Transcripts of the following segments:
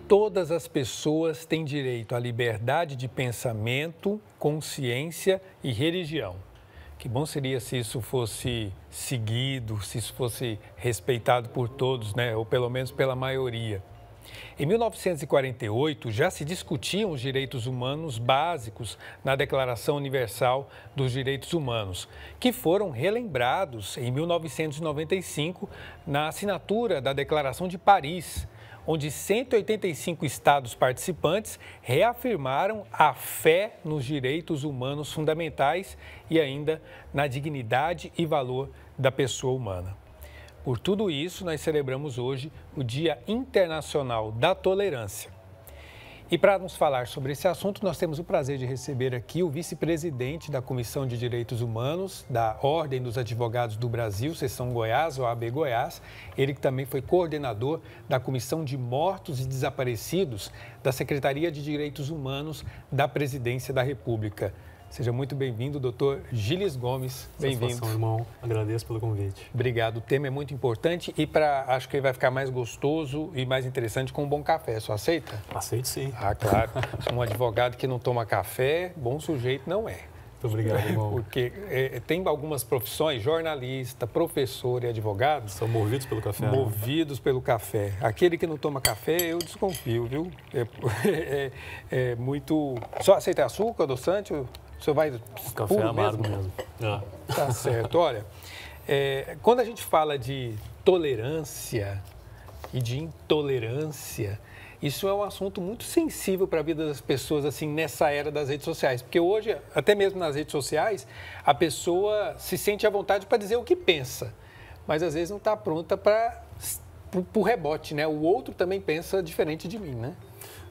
todas as pessoas têm direito à liberdade de pensamento, consciência e religião. Que bom seria se isso fosse seguido, se isso fosse respeitado por todos, né? Ou pelo menos pela maioria. Em 1948, já se discutiam os direitos humanos básicos na Declaração Universal dos Direitos Humanos, que foram relembrados em 1995 na assinatura da Declaração de Paris, onde 185 estados participantes reafirmaram a fé nos direitos humanos fundamentais e ainda na dignidade e valor da pessoa humana. Por tudo isso, nós celebramos hoje o Dia Internacional da Tolerância. E para nos falar sobre esse assunto, nós temos o prazer de receber aqui o vice-presidente da Comissão de Direitos Humanos da Ordem dos Advogados do Brasil, Seção Goiás, OAB Goiás. Ele que também foi coordenador da Comissão de Mortos e Desaparecidos da Secretaria de Direitos Humanos da Presidência da República. Seja muito bem-vindo, doutor Gilles Gomes. Bem-vindo. Satisfação, irmão. Agradeço pelo convite. Obrigado. O tema é muito importante e acho que ele vai ficar mais gostoso e mais interessante com um bom café. Só aceita? Aceito, sim. Ah, claro. Sou um advogado que não toma café, bom sujeito não é. Muito obrigado, irmão. Porque tem algumas profissões, jornalista, professor e advogado... São movidos pelo café. Movidos pelo café. Aquele que não toma café, eu desconfio, viu? É muito... Só aceita açúcar, adoçante? O senhor vai... Café puro amargo mesmo. Tá certo. Olha, quando a gente fala de tolerância e de intolerância, isso é um assunto muito sensível para a vida das pessoas, assim, nessa era das redes sociais. Porque hoje, até mesmo nas redes sociais, a pessoa se sente à vontade para dizer o que pensa, mas às vezes não está pronta para o rebote, né? O outro também pensa diferente de mim, né?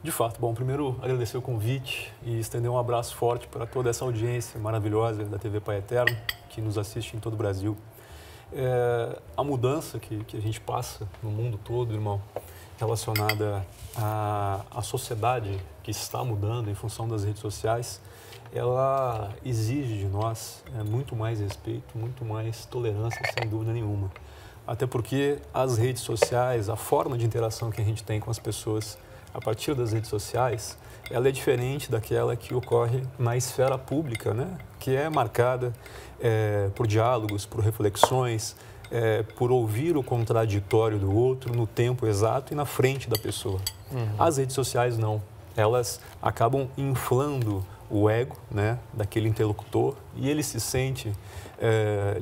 De fato. Bom, primeiro agradecer o convite e estender um abraço forte para toda essa audiência maravilhosa da TV Pai Eterno, que nos assiste em todo o Brasil. A mudança que a gente passa no mundo todo, irmão, relacionada à sociedade que está mudando em função das redes sociais, ela exige de nós muito mais respeito, muito mais tolerância, sem dúvida nenhuma. Até porque as redes sociais, a forma de interação que a gente tem com as pessoas a partir das redes sociais, ela é diferente daquela que ocorre na esfera pública, né? Que é marcada por diálogos, por reflexões, por ouvir o contraditório do outro no tempo exato e na frente da pessoa. As redes sociais não. Elas acabam inflando o ego, né, daquele interlocutor e ele se sente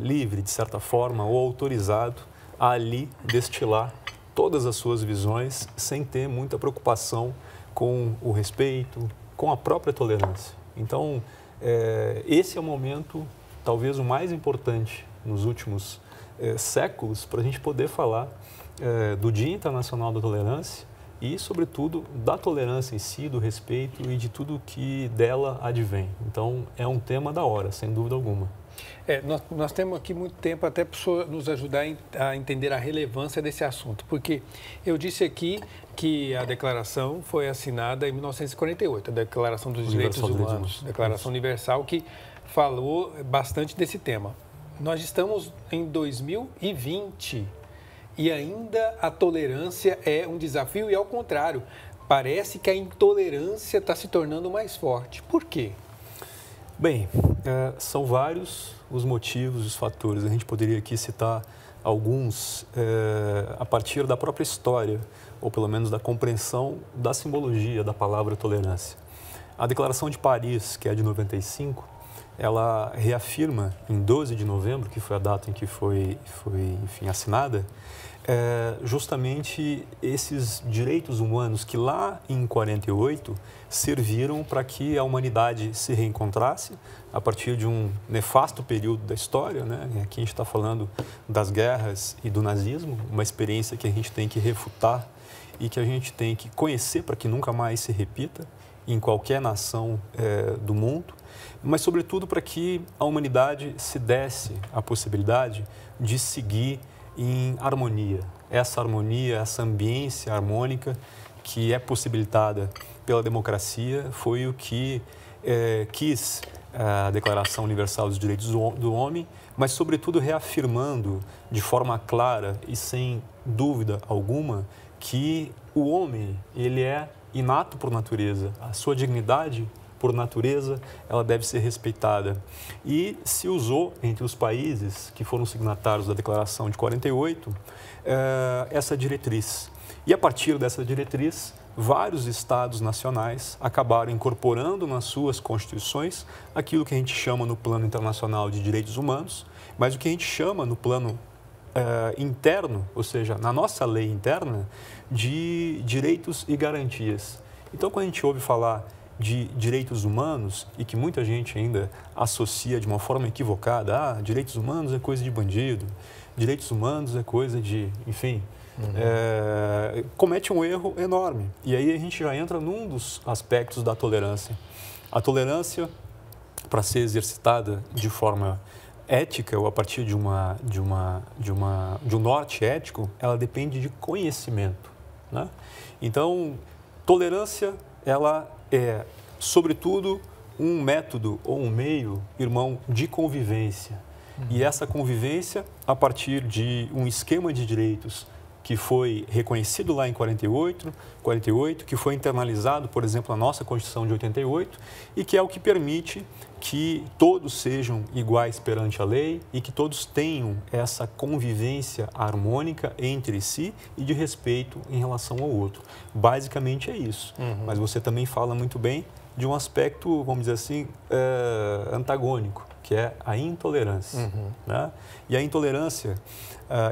livre, de certa forma, ou autorizado a ali destilar todas as suas visões sem ter muita preocupação com o respeito, com a própria tolerância. Então, esse é o momento, talvez o mais importante nos últimos séculos, para a gente poder falar do Dia Internacional da Tolerância e, sobretudo, da tolerância em si, do respeito e de tudo que dela advém. Então, é um tema da hora, sem dúvida alguma. Nós temos aqui muito tempo até para o senhor nos ajudar a entender a relevância desse assunto, porque eu disse aqui que a declaração foi assinada em 1948, a Declaração dos Direitos Humanos, Declaração Universal, que falou bastante desse tema. Nós estamos em 2020 e ainda a tolerância é um desafio e, ao contrário, parece que a intolerância está se tornando mais forte. Por quê? Bem, são vários os motivos, os fatores. A gente poderia aqui citar alguns a partir da própria história, ou pelo menos da compreensão da simbologia da palavra tolerância. A Declaração de Paris, que é de 95, ela reafirma em 12 de novembro, que foi a data em que foi enfim, assinada, justamente esses direitos humanos que lá em 48 serviram para que a humanidade se reencontrasse a partir de um nefasto período da história, né? Aqui a gente está falando das guerras e do nazismo, uma experiência que a gente tem que refutar e que a gente tem que conhecer para que nunca mais se repita em qualquer nação do mundo, mas sobretudo para que a humanidade se desse a possibilidade de seguir em harmonia. Essa harmonia, essa ambiência harmônica que é possibilitada pela democracia foi o que quis a Declaração Universal dos Direitos do Homem, mas sobretudo reafirmando de forma clara e sem dúvida alguma que o homem, ele é inato por natureza, a sua dignidade por natureza, ela deve ser respeitada. E se usou entre os países que foram signatários da Declaração de 48, essa diretriz. E a partir dessa diretriz, vários estados nacionais acabaram incorporando nas suas constituições aquilo que a gente chama no plano internacional de direitos humanos, mas o que a gente chama no plano interno, ou seja, na nossa lei interna, de direitos e garantias. Então, quando a gente ouve falar de direitos humanos e que muita gente ainda associa de uma forma equivocada, direitos humanos é coisa de bandido, direitos humanos é coisa de, enfim, comete um erro enorme. E aí a gente já entra num dos aspectos da tolerância. A tolerância, para ser exercitada de forma ética ou a partir de um norte ético, ela depende de conhecimento, né? Então, tolerância, ela é, sobretudo, um método ou um meio, irmão, de convivência. E essa convivência, a partir de um esquema de direitos que foi reconhecido lá em 48, que foi internalizado, por exemplo, na nossa Constituição de 88, e que é o que permite que todos sejam iguais perante a lei e que todos tenham essa convivência harmônica entre si e de respeito em relação ao outro. Basicamente é isso. Mas você também fala muito bem de um aspecto, vamos dizer assim, antagônico, que é a intolerância, né? E a intolerância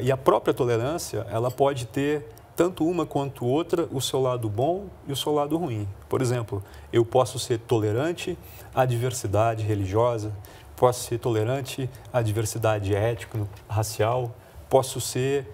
e a própria tolerância, ela pode ter tanto uma quanto outra o seu lado bom e o seu lado ruim. Por exemplo, eu posso ser tolerante à diversidade religiosa, posso ser tolerante à diversidade étnico-racial, posso ser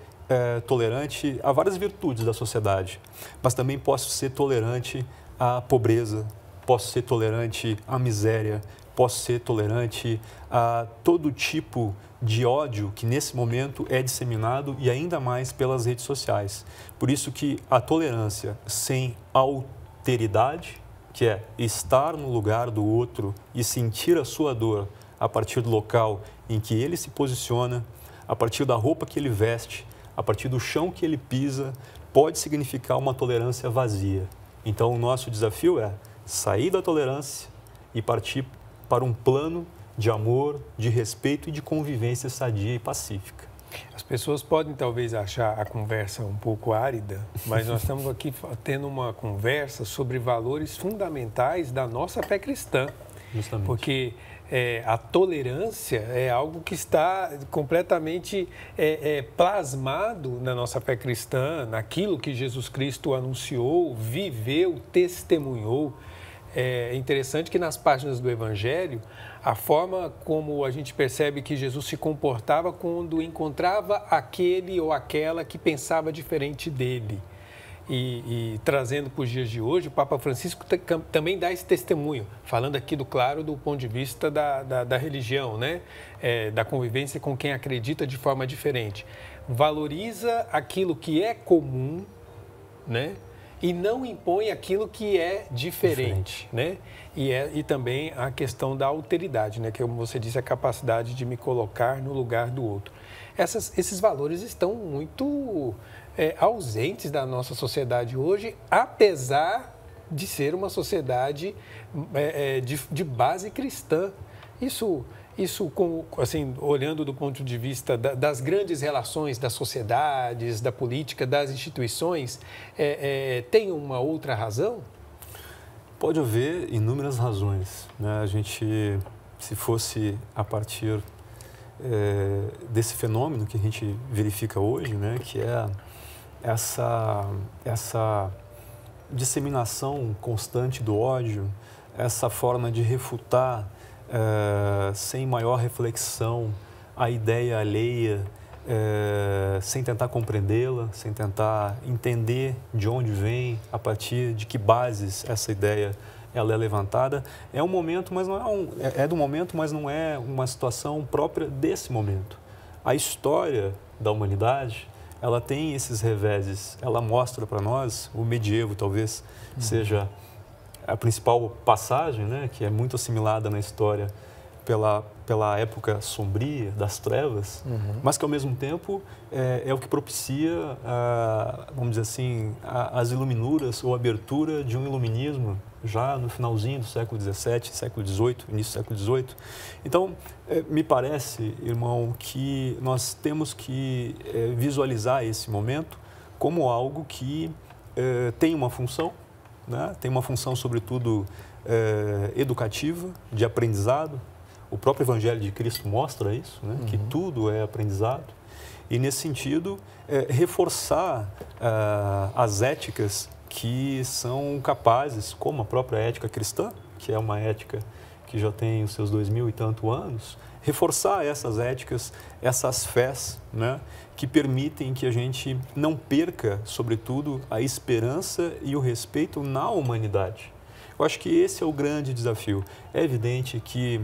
tolerante a várias virtudes da sociedade, mas também posso ser tolerante à pobreza, posso ser tolerante à miséria, posso ser tolerante a todo tipo de ódio que nesse momento é disseminado e ainda mais pelas redes sociais. Por isso que a tolerância sem alteridade, que é estar no lugar do outro e sentir a sua dor a partir do local em que ele se posiciona, a partir da roupa que ele veste, a partir do chão que ele pisa, pode significar uma tolerância vazia. Então, o nosso desafio é sair da tolerância e partir para um plano de amor, de respeito e de convivência sadia e pacífica. As pessoas podem talvez achar a conversa um pouco árida, mas nós estamos aqui tendo uma conversa sobre valores fundamentais da nossa fé cristã. Justamente. Porque a tolerância é algo que está completamente plasmado na nossa fé cristã, naquilo que Jesus Cristo anunciou, viveu, testemunhou. É interessante que nas páginas do Evangelho, a forma como a gente percebe que Jesus se comportava quando encontrava aquele ou aquela que pensava diferente dele. E trazendo para os dias de hoje, o Papa Francisco também dá esse testemunho, falando aqui do ponto de vista da religião, né? Da convivência com quem acredita de forma diferente. Valoriza aquilo que é comum, né? E não impõe aquilo que é diferente, né? E também a questão da alteridade, né? Que, como você disse, a capacidade de me colocar no lugar do outro. Esses valores estão muito ausentes da nossa sociedade hoje, apesar de ser uma sociedade de base cristã. Isso assim, olhando do ponto de vista das grandes relações das sociedades, da política, das instituições, tem uma outra razão? Pode haver inúmeras razões, né? A gente, se fosse a partir desse fenômeno que a gente verifica hoje, né? Que é essa disseminação constante do ódio, essa forma de refutar sem maior reflexão a ideia alheia, sem tentar compreendê-la, sem tentar entender de onde vem, a partir de que bases essa ideia ela é levantada. É um momento, mas não é do momento, mas não é uma situação própria desse momento. A história da humanidade, ela tem esses reveses, ela mostra para nós, o medievo talvez seja a principal passagem, né, que é muito assimilada na história pela época sombria das trevas, mas que ao mesmo tempo é o que propicia, vamos dizer assim, as iluminuras ou a abertura de um iluminismo já no finalzinho do século XVII, século XVIII, início do século XVIII. Então, me parece, irmão, que nós temos que visualizar esse momento como algo que tem uma função, né? Tem uma função, sobretudo, educativa, de aprendizado. O próprio Evangelho de Cristo mostra isso, né? Que tudo é aprendizado. E, nesse sentido, reforçar as éticas que são capazes, como a própria ética cristã, que é uma ética que já tem os seus 2000 e tanto anos, reforçar essas éticas, essas fés, né? Que permitem que a gente não perca, sobretudo, a esperança e o respeito na humanidade. Eu acho que esse é o grande desafio. É evidente que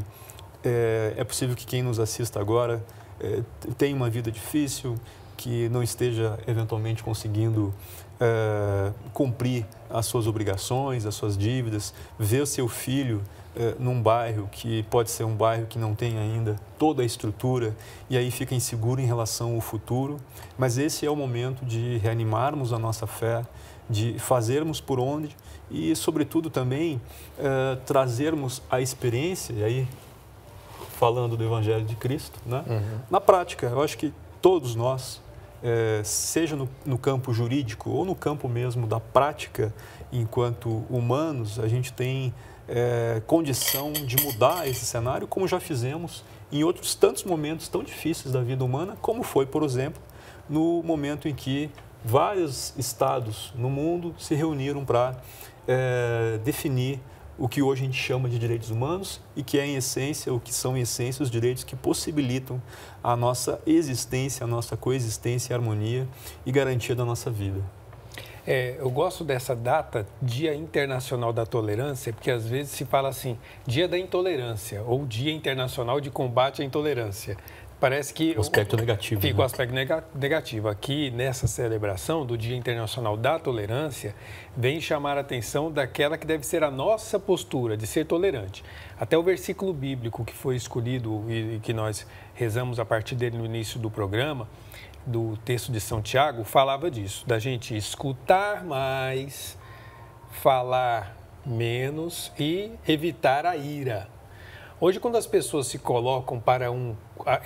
é possível que quem nos assista agora tenha uma vida difícil, que não esteja eventualmente conseguindo cumprir as suas obrigações, as suas dívidas, ver o seu filho num bairro que pode ser um bairro que não tem ainda toda a estrutura e aí fica inseguro em relação ao futuro. Mas esse é o momento de reanimarmos a nossa fé, de fazermos por onde e, sobretudo, também trazermos a experiência, e aí falando do Evangelho de Cristo, né? Na prática. Eu acho que todos nós, seja no campo jurídico ou no campo mesmo da prática, enquanto humanos, a gente tem condição de mudar esse cenário, como já fizemos em outros tantos momentos tão difíceis da vida humana, como foi, por exemplo, no momento em que vários estados no mundo se reuniram para definir o que hoje a gente chama de direitos humanos e que é, em essência, o que são, em essência, os direitos que possibilitam a nossa existência, a nossa coexistência, harmonia e garantia da nossa vida. Eu gosto dessa data, Dia Internacional da Tolerância, porque às vezes se fala assim, Dia da Intolerância ou Dia Internacional de Combate à Intolerância. Parece que o aspecto negativo. Fica o aspecto negativo. Aqui, nessa celebração do Dia Internacional da Tolerância, vem chamar a atenção daquela que deve ser a nossa postura, de ser tolerante. Até o versículo bíblico que foi escolhido e que nós rezamos a partir dele no início do programa, do texto de São Tiago, falava disso, da gente escutar mais, falar menos e evitar a ira. Hoje, quando as pessoas se colocam para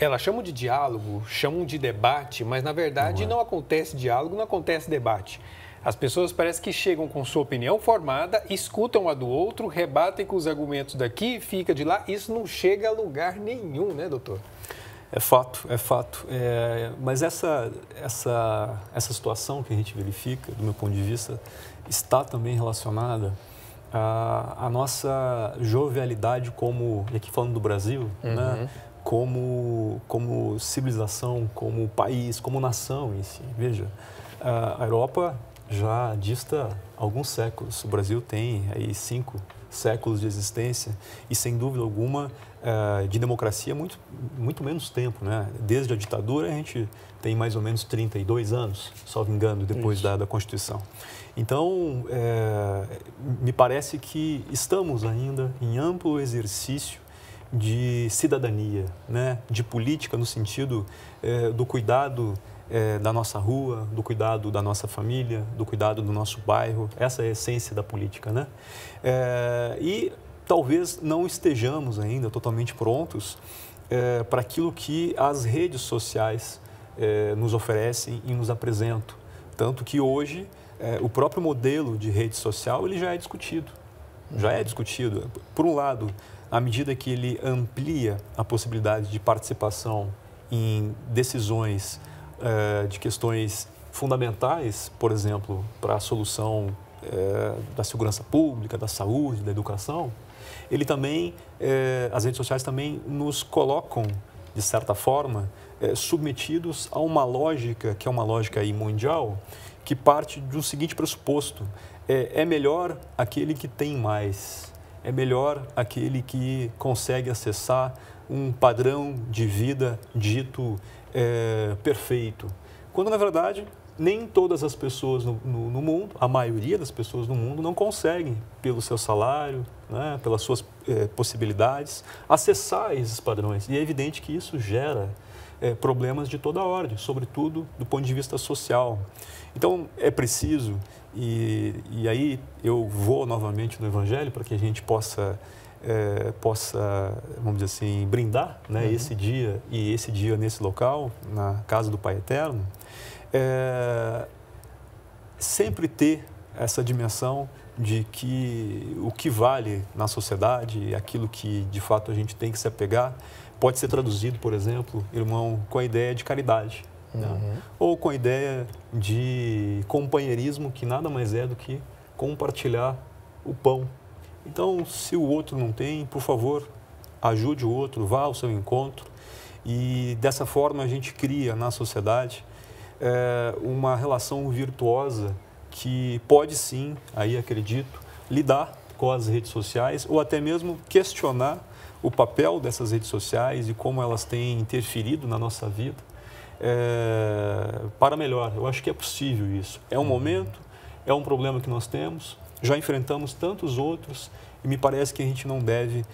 elas chamam de diálogo, chamam de debate, mas na verdade não acontece diálogo, não acontece debate. As pessoas parecem que chegam com sua opinião formada, escutam a do outro, rebatem com os argumentos daqui e fica de lá. Isso não chega a lugar nenhum, né, doutor? É fato, é fato. Mas essa situação que a gente verifica, do meu ponto de vista, está também relacionada à nossa jovialidade como, e aqui falando do Brasil, né? Como civilização, como país, como nação em si. Veja, a Europa já dista alguns séculos. O Brasil tem aí 5 séculos de existência e, sem dúvida alguma, de democracia muito menos tempo, né? Desde a ditadura a gente tem mais ou menos 32 anos, salvo engano, depois da Constituição. Então, me parece que estamos ainda em amplo exercício de cidadania, né? De política no sentido do cuidado da nossa rua, do cuidado da nossa família, do cuidado do nosso bairro. Essa é a essência da política, né? E talvez não estejamos ainda totalmente prontos para aquilo que as redes sociais nos oferecem e nos apresentam. Tanto que hoje o próprio modelo de rede social ele já é discutido. Já é discutido. Por um lado, à medida que ele amplia a possibilidade de participação em decisões de questões fundamentais, por exemplo, para a solução da segurança pública, da saúde, da educação, ele também, as redes sociais também nos colocam, de certa forma, submetidos a uma lógica, que é uma lógica aí mundial, que parte de um seguinte pressuposto: é melhor aquele que tem mais, é melhor aquele que consegue acessar um padrão de vida dito perfeito. Quando, na verdade, nem todas as pessoas no mundo, a maioria das pessoas no mundo, não conseguem, pelo seu salário, né, pelas suas possibilidades, acessar esses padrões. E é evidente que isso gera problemas de toda a ordem, sobretudo do ponto de vista social. Então, é preciso, e aí eu vou novamente no Evangelho para que a gente possa, vamos dizer assim, brindar, né, esse dia e esse dia nesse local, na casa do Pai Eterno, sempre ter essa dimensão de que o que vale na sociedade, aquilo que de fato a gente tem que se apegar, pode ser traduzido, por exemplo, irmão, com a ideia de caridade, né? Ou com a ideia de companheirismo, que nada mais é do que compartilhar o pão. Então, se o outro não tem, por favor, ajude o outro, vá ao seu encontro, e dessa forma a gente cria na sociedade uma relação virtuosa que pode sim, aí acredito, lidar com as redes sociais ou até mesmo questionar o papel dessas redes sociais e como elas têm interferido na nossa vida para melhor. Eu acho que é possível isso. É um momento, é um problema que nós temos, já enfrentamos tantos outros e me parece que a gente não deve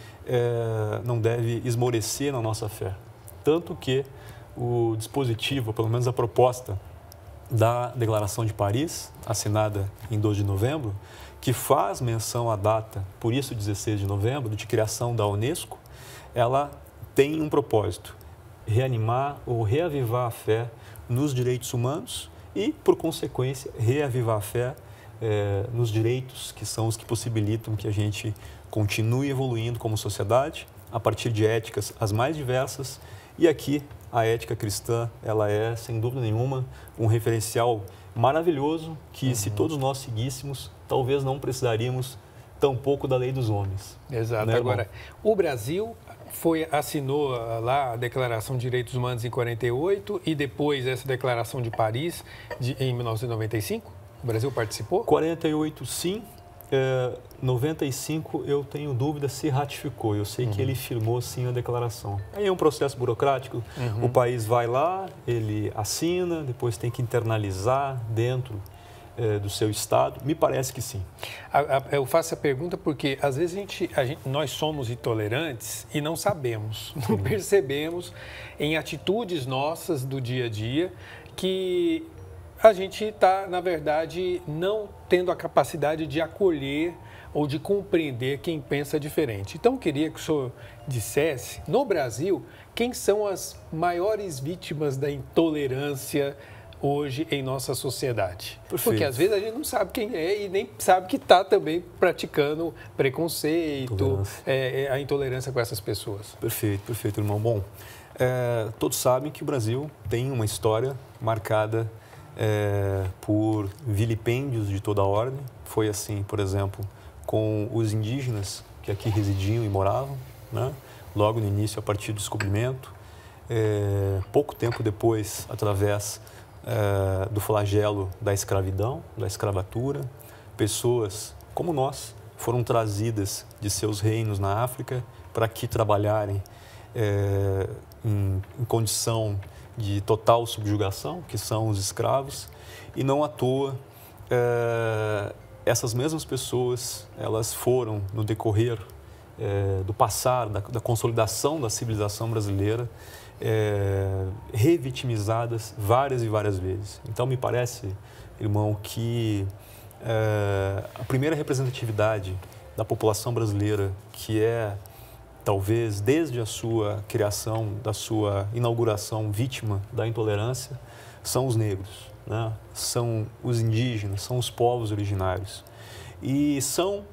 esmorecer na nossa fé. Tanto que o dispositivo, pelo menos a proposta da Declaração de Paris, assinada em 2 de novembro, que faz menção à data, por isso 16 de novembro, de criação da Unesco, ela tem um propósito: reanimar ou reavivar a fé nos direitos humanos e, por consequência, reavivar a fé nos direitos que são os que possibilitam que a gente continue evoluindo como sociedade, a partir de éticas as mais diversas. E aqui a ética cristã, ela é, sem dúvida nenhuma, um referencial maravilhoso que, se todos nós seguíssemos, talvez não precisaríamos tão pouco da lei dos homens. Exato. Né, agora, o Brasil assinou lá a Declaração de Direitos Humanos em 48 e depois essa Declaração de Paris em 1995? O Brasil participou? 48 sim, 95 eu tenho dúvida se ratificou. Eu sei que ele firmou sim a declaração. Aí é um processo burocrático, o país vai lá, ele assina, depois tem que internalizar dentro do seu estado. Me parece que sim. Eu faço a pergunta porque às vezes nós somos intolerantes e não sabemos, não percebemos em atitudes nossas do dia a dia que a gente está, na verdade, não tendo a capacidade de acolher ou de compreender quem pensa diferente. Então, eu queria que o senhor dissesse, no Brasil, quem são as maiores vítimas da intolerância hoje em nossa sociedade? Perfeito. Porque, às vezes, a gente não sabe quem é e nem sabe que está também praticando preconceito, a intolerância com essas pessoas. Perfeito, irmão. Bom, todos sabem que o Brasil tem uma história marcada por vilipêndios de toda a ordem. Foi assim, por exemplo, com os indígenas que aqui residiam e moravam, né? Logo no início, a partir do descobrimento. Pouco tempo depois, através do flagelo da escravidão, da escravatura, pessoas como nós foram trazidas de seus reinos na África para aqui trabalharem em condição de total subjugação, que são os escravos, e não à toa essas mesmas pessoas, elas foram, no decorrer do passar, da consolidação da civilização brasileira, revitimizadas várias e várias vezes. Então, me parece, irmão, que a primeira representatividade da população brasileira, que é talvez desde a sua criação, da sua inauguração, vítima da intolerância, são os negros, né? São os indígenas, são os povos originários. E são,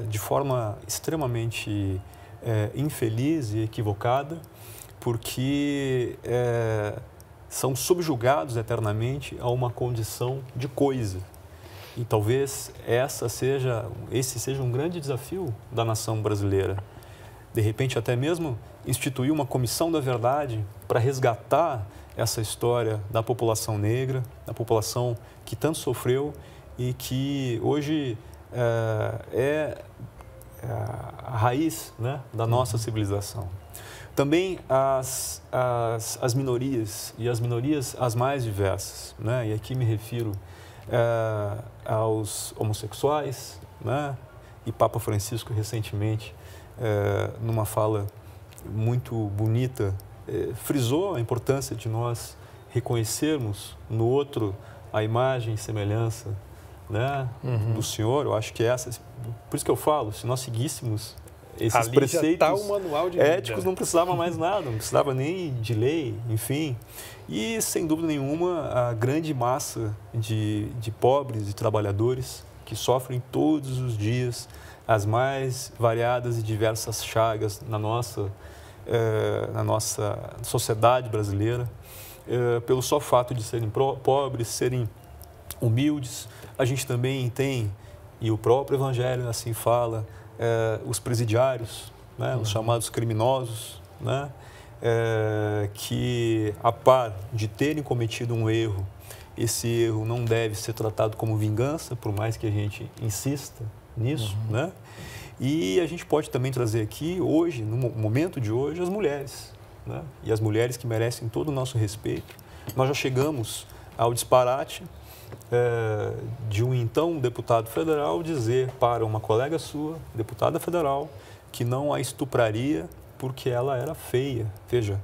de forma extremamente infeliz e equivocada, porque são subjugados eternamente a uma condição de coisa. E talvez esse seja um grande desafio da nação brasileira. De repente, até mesmo instituir uma comissão da verdade para resgatar essa história da população negra, da população que tanto sofreu e que hoje é a raiz, né, da nossa civilização. Também as minorias, e as minorias as mais diversas, né? E aqui me refiro aos homossexuais, né? E Papa Francisco recentemente, numa fala muito bonita, frisou a importância de nós reconhecermos no outro a imagem e semelhança, né, do Senhor. Eu acho que por isso que eu falo, se nós seguíssemos esses ali preceitos já tá o manual de vida. éticos, não precisava mais nada, não precisava nem de lei, enfim. E, sem dúvida nenhuma, a grande massa de pobres e trabalhadores que sofrem todos os dias as mais variadas e diversas chagas na nossa sociedade brasileira, pelo só fato de serem pobres, serem humildes. A gente também tem, e o próprio Evangelho assim fala, os presidiários, né, os chamados criminosos, né, que, a par de terem cometido um erro, esse erro não deve ser tratado como vingança, por mais que a gente insista nisso, né? E a gente pode também trazer aqui, hoje, no momento de hoje, as mulheres, né? E as mulheres que merecem todo o nosso respeito. Nós já chegamos ao disparate de um então deputado federal dizer para uma colega sua, deputada federal, que não a estupraria porque ela era feia. Veja,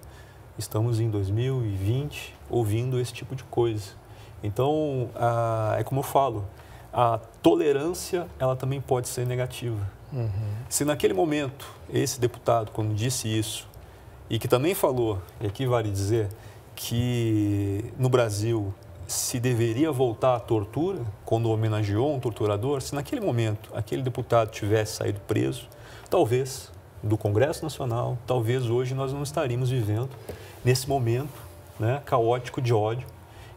estamos em 2020 ouvindo esse tipo de coisa. Então, é como eu falo, a tolerância ela também pode ser negativa. Se naquele momento, esse deputado, quando disse isso, e que também falou, e aqui vale dizer, que no Brasil se deveria voltar à tortura, quando homenageou um torturador, se naquele momento aquele deputado tivesse saído preso, talvez do Congresso Nacional, talvez hoje nós não estaríamos vivendo nesse momento, né, caótico de ódio,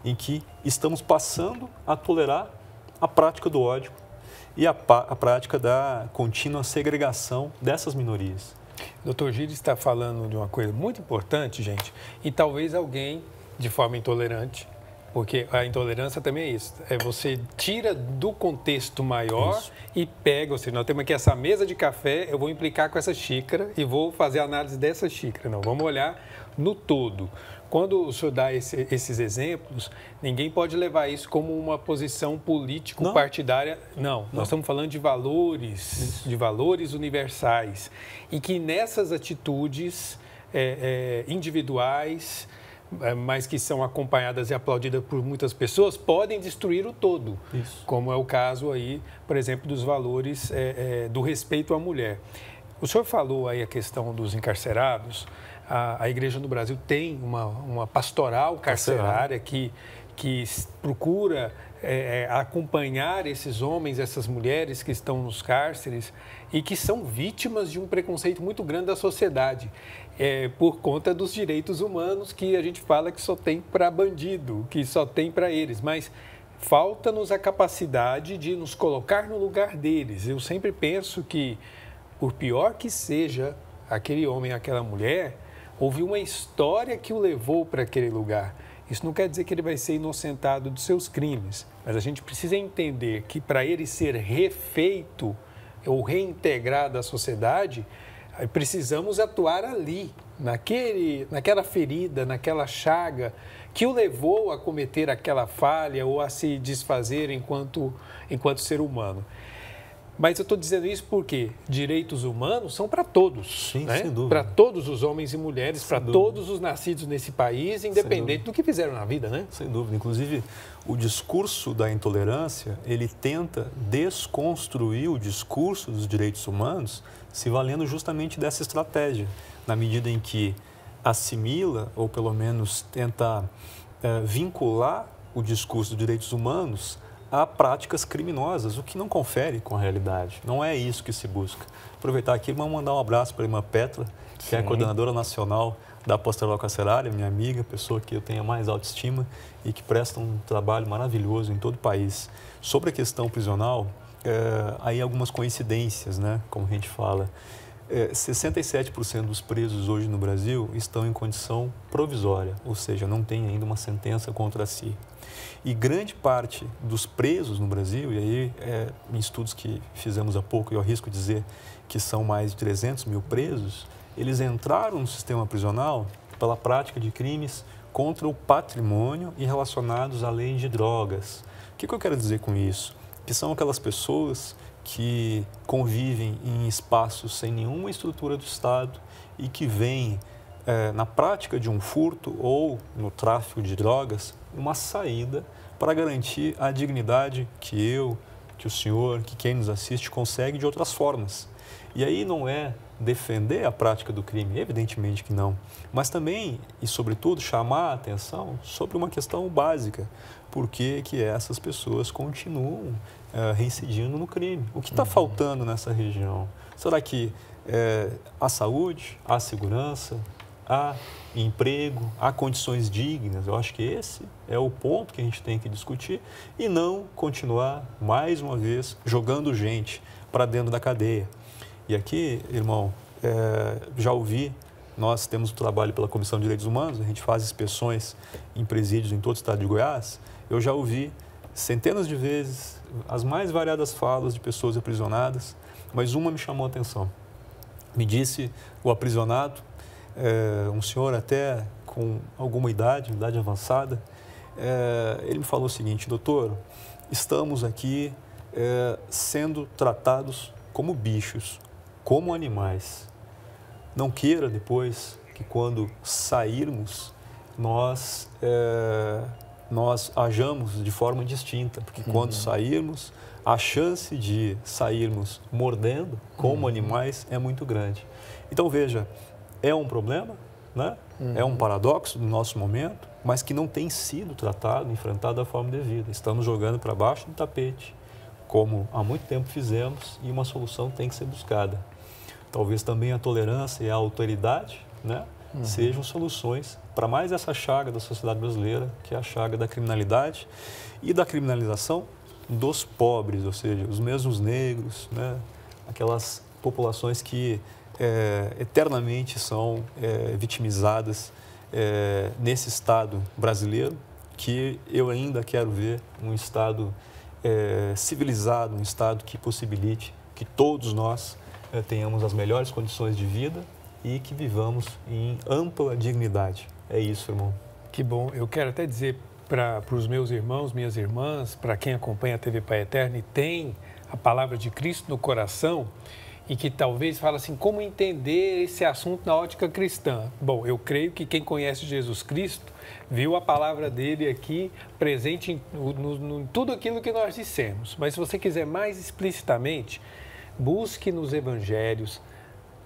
em que estamos passando a tolerar a prática do ódio e a prática da contínua segregação dessas minorias. Dr. Gide está falando de uma coisa muito importante, gente, e talvez alguém, de forma intolerante, porque a intolerância também é isso, você tira do contexto maior e pega, ou seja, nós temos aqui essa mesa de café, eu vou implicar com essa xícara e vou fazer a análise dessa xícara. Não, vamos olhar no todo. Quando o senhor dá esses exemplos, ninguém pode levar isso como uma posição político-partidária. Não, nós estamos falando de valores universais. E que nessas atitudes individuais, mas que são acompanhadas e aplaudidas por muitas pessoas, podem destruir o todo. Isso. Como é o caso aí, por exemplo, dos valores do respeito à mulher. O senhor falou aí a questão dos encarcerados. A Igreja no Brasil tem uma pastoral carcerária que procura acompanhar esses homens, essas mulheres que estão nos cárceres e que são vítimas de um preconceito muito grande da sociedade, por conta dos direitos humanos que a gente fala que só tem para bandido, que só tem para eles, mas falta-nos a capacidade de nos colocar no lugar deles. Eu sempre penso que, por pior que seja aquele homem, aquela mulher, houve uma história que o levou para aquele lugar. Isso não quer dizer que ele vai ser inocentado dos seus crimes, mas a gente precisa entender que para ele ser refeito ou reintegrado à sociedade, precisamos atuar ali, naquela ferida, naquela chaga que o levou a cometer aquela falha ou a se desfazer enquanto ser humano. Mas eu estou dizendo isso porque direitos humanos são para todos, sim, né? Sem dúvida. Para todos os homens e mulheres, para todos os nascidos nesse país, independente do que fizeram na vida, né? Sem dúvida. Inclusive, o discurso da intolerância, ele tenta desconstruir o discurso dos direitos humanos, se valendo justamente dessa estratégia, na medida em que assimila, ou pelo menos tenta vincular o discurso dos direitos humanos a práticas criminosas, o que não confere com a realidade. Não é isso que se busca. Aproveitar aqui, vamos mandar um abraço para a irmã Petra, que é a coordenadora nacional da Pastoral Carcerária, minha amiga, pessoa que eu tenho a mais autoestima e que presta um trabalho maravilhoso em todo o país. Sobre a questão prisional, aí algumas coincidências, né, como a gente fala. 67% dos presos hoje no Brasil estão em condição provisória, ou seja, não tem ainda uma sentença contra si. E grande parte dos presos no Brasil, e aí em estudos que fizemos há pouco, eu arrisco dizer que são mais de 300 mil presos, eles entraram no sistema prisional pela prática de crimes contra o patrimônio e relacionados à lei de drogas. O que eu quero dizer com isso? Que são aquelas pessoas que convivem em espaços sem nenhuma estrutura do Estado e que veem na prática de um furto ou no tráfico de drogas uma saída para garantir a dignidade que o senhor, que quem nos assiste consegue de outras formas. E aí não é defender a prática do crime, evidentemente que não, mas também e sobretudo chamar a atenção sobre uma questão básica: por que essas pessoas continuam reincidindo no crime? O que está faltando nessa região? Será que há saúde, há segurança, há emprego, há condições dignas? Eu acho que esse é o ponto que a gente tem que discutir e não continuar, mais uma vez, jogando gente para dentro da cadeia. E aqui, irmão, já ouvi, nós temos um trabalho pela Comissão de Direitos Humanos, a gente faz inspeções em presídios em todo o estado de Goiás. Eu já ouvi centenas de vezes as mais variadas falas de pessoas aprisionadas, mas uma me chamou a atenção. Me disse o aprisionado, um senhor até com alguma idade avançada, ele me falou o seguinte: doutor, estamos aqui sendo tratados como bichos, como animais. Não queira depois que quando sairmos nós hajamos de forma distinta, porque quando sairmos, a chance de sairmos mordendo como animais é muito grande. Então veja, é um problema, né? É um paradoxo do nosso momento, mas que não tem sido tratado, enfrentado da forma devida. Estamos jogando para baixo do tapete, como há muito tempo fizemos, e uma solução tem que ser buscada. Talvez também a tolerância e a autoridade, né, sejam soluções para mais essa chaga da sociedade brasileira, que é a chaga da criminalidade e da criminalização dos pobres, ou seja, os mesmos negros, né, aquelas populações que eternamente são vitimizadas nesse Estado brasileiro, que eu ainda quero ver um Estado civilizado, um Estado que possibilite que todos nós tenhamos as melhores condições de vida e que vivamos em ampla dignidade. É isso, irmão. Que bom. Eu quero até dizer para os meus irmãos, minhas irmãs, para quem acompanha a TV Pai Eterno e tem a palavra de Cristo no coração e que talvez fala assim, como entender esse assunto na ótica cristã? Bom, eu creio que quem conhece Jesus Cristo viu a palavra dele aqui presente em tudo aquilo que nós dissemos. Mas se você quiser mais explicitamente, busque nos evangelhos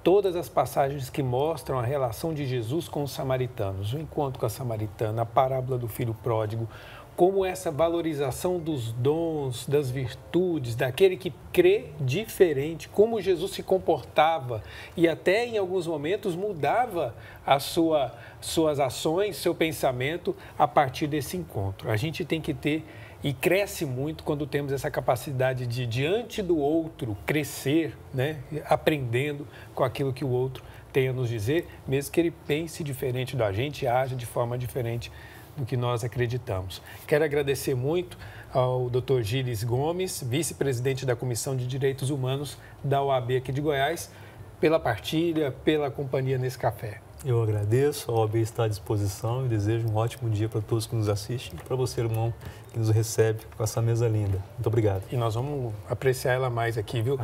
todas as passagens que mostram a relação de Jesus com os samaritanos, o encontro com a samaritana, a parábola do filho pródigo, como essa valorização dos dons, das virtudes, daquele que crê diferente, como Jesus se comportava e até em alguns momentos mudava as suas ações, seu pensamento a partir desse encontro. A gente tem que ter e cresce muito quando temos essa capacidade de, diante do outro, crescer, né? Aprendendo com aquilo que o outro tem a nos dizer, mesmo que ele pense diferente da gente e haja de forma diferente do que nós acreditamos. Quero agradecer muito ao Dr. Gilles Gomes, vice-presidente da Comissão de Direitos Humanos da OAB aqui de Goiás, pela partilha, pela companhia nesse café. Eu agradeço, a OAB está à disposição e desejo um ótimo dia para todos que nos assistem e para você, irmão, que nos recebe com essa mesa linda. Muito obrigado. E nós vamos apreciar ela mais aqui, viu?